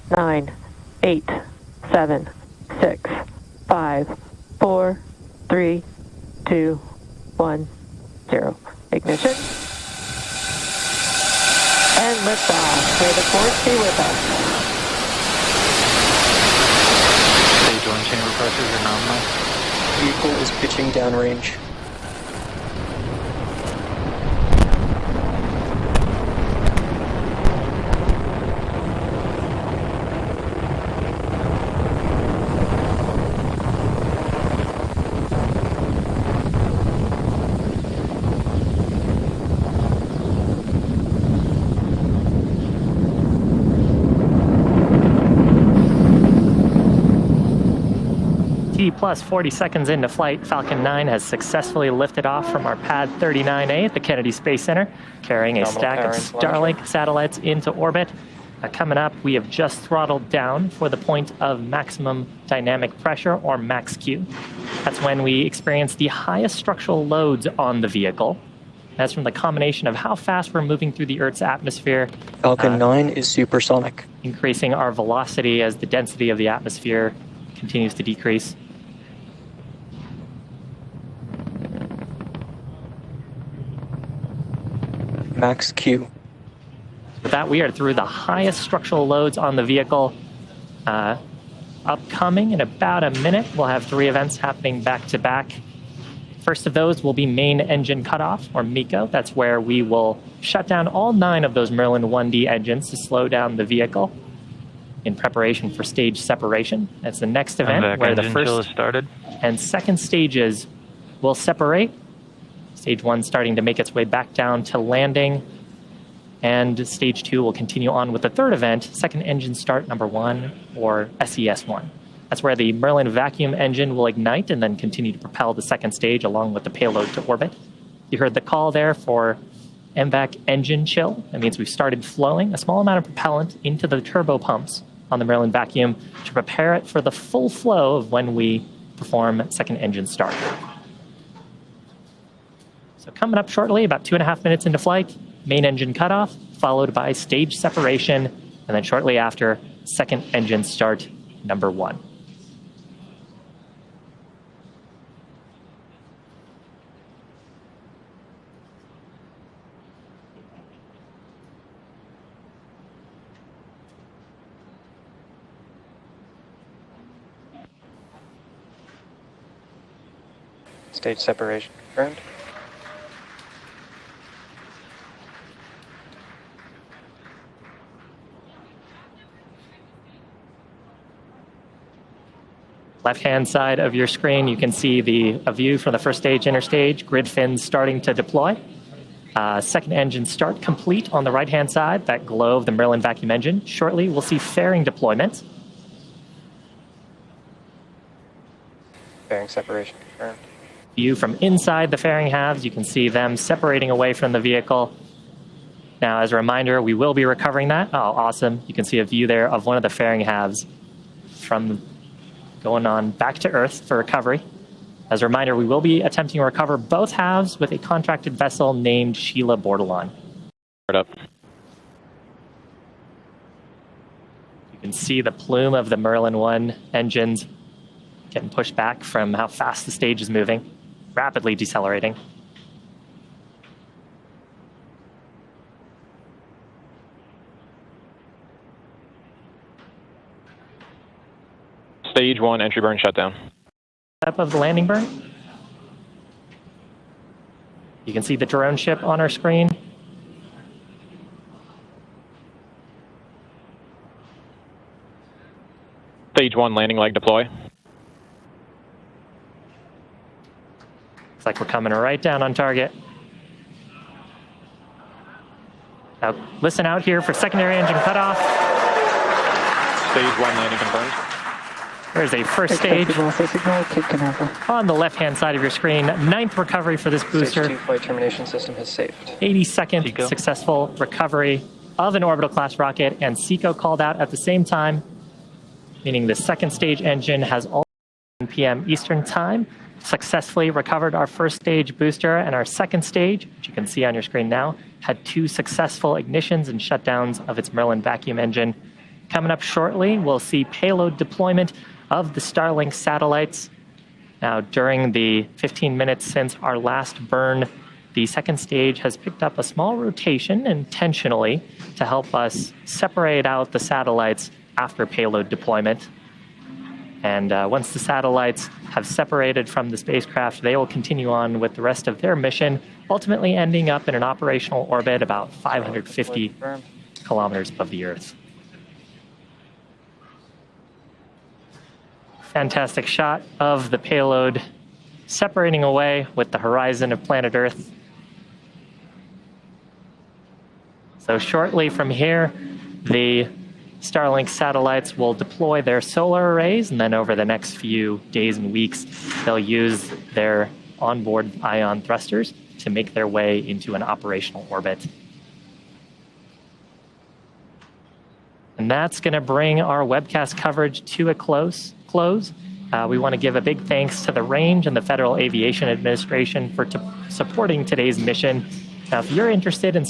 9, 8, 7, 6, 5, 4, 3, 2, 1, 0. Ignition. And liftoff. May the force be with us. Stage 1 chamber pressures are nominal. Vehicle is pitching downrange. Plus 40 seconds into flight, Falcon 9 has successfully lifted off from our pad 39A at the Kennedy Space Center, carrying a stack of Starlink satellites into orbit. Coming up, we have just throttled down for the point of maximum dynamic pressure, or max Q. That's when we experience the highest structural loads on the vehicle. That's from the combination of how fast we're moving through the Earth's atmosphere. Falcon 9 is supersonic. Increasing our velocity as the density of the atmosphere continues to decrease. Max Q. With that, we are through the highest structural loads on the vehicle. Upcoming in about a minute, we'll have 3 events happening back to back. First of those will be main engine cutoff, or MECO. That's where we will shut down all 9 of those Merlin 1D engines to slow down the vehicle in preparation for stage separation. That's the next event where the first and second stages will separate. Stage 1 starting to make its way back down to landing, and Stage 2 will continue on with the third event, second engine start number 1, or SES-1. That's where the Merlin vacuum engine will ignite and then continue to propel the second stage along with the payload to orbit. You heard the call there for MVAC engine chill. That means we've started flowing a small amount of propellant into the turbo pumps on the Merlin vacuum to prepare it for the full flow of when we perform second engine start. So coming up shortly, about 2.5 minutes into flight, main engine cutoff, followed by stage separation, and then shortly after, second engine start number 1. Stage separation confirmed. Left-hand side of your screen, you can see a view from the first stage, interstage, grid fins starting to deploy. Second engine start complete on the right-hand side, that glow of the Merlin vacuum engine. Shortly, we'll see fairing deployment. Fairing separation confirmed. View from inside the fairing halves, you can see them separating away from the vehicle. Now, as a reminder, we will be recovering that. Oh, awesome. You can see a view there of one of the fairing halves from going on back to Earth for recovery. As a reminder, we will be attempting to recover both halves with a contracted vessel named Sheila Bordelon. Up. You can see the plume of the Merlin 1 engines getting pushed back from how fast the stage is moving, rapidly decelerating. Stage 1 entry burn shutdown. Step of the landing burn. You can see the drone ship on our screen. Stage 1 landing leg deploy. Looks like we're coming right down on target. Now listen out here for secondary engine cutoff. Stage 1 landing confirmed. There's a first stage on the left-hand side of your screen. 9th recovery for this booster. Stage 2 flight termination system has saved. 82nd successful recovery of an orbital class rocket, and SECO called out at the same time, meaning the second stage engine has all 1 p.m. Eastern time successfully recovered our first stage booster, and our second stage, which you can see on your screen now, had 2 successful ignitions and shutdowns of its Merlin vacuum engine. Coming up shortly, we'll see payload deployment of the Starlink satellites. Now, during the 15 minutes since our last burn, the second stage has picked up a small rotation intentionally to help us separate out the satellites after payload deployment. And once the satellites have separated from the spacecraft, they will continue on with the rest of their mission, ultimately ending up in an operational orbit about 550 kilometers above the Earth. Fantastic shot of the payload separating away with the horizon of planet Earth. So shortly from here, the Starlink satellites will deploy their solar arrays, and then over the next few days and weeks, they'll use their onboard ion thrusters to make their way into an operational orbit. And that's going to bring our webcast coverage to a close. We want to give a big thanks to the Range and the Federal Aviation Administration for supporting today's mission. Now, if you're interested in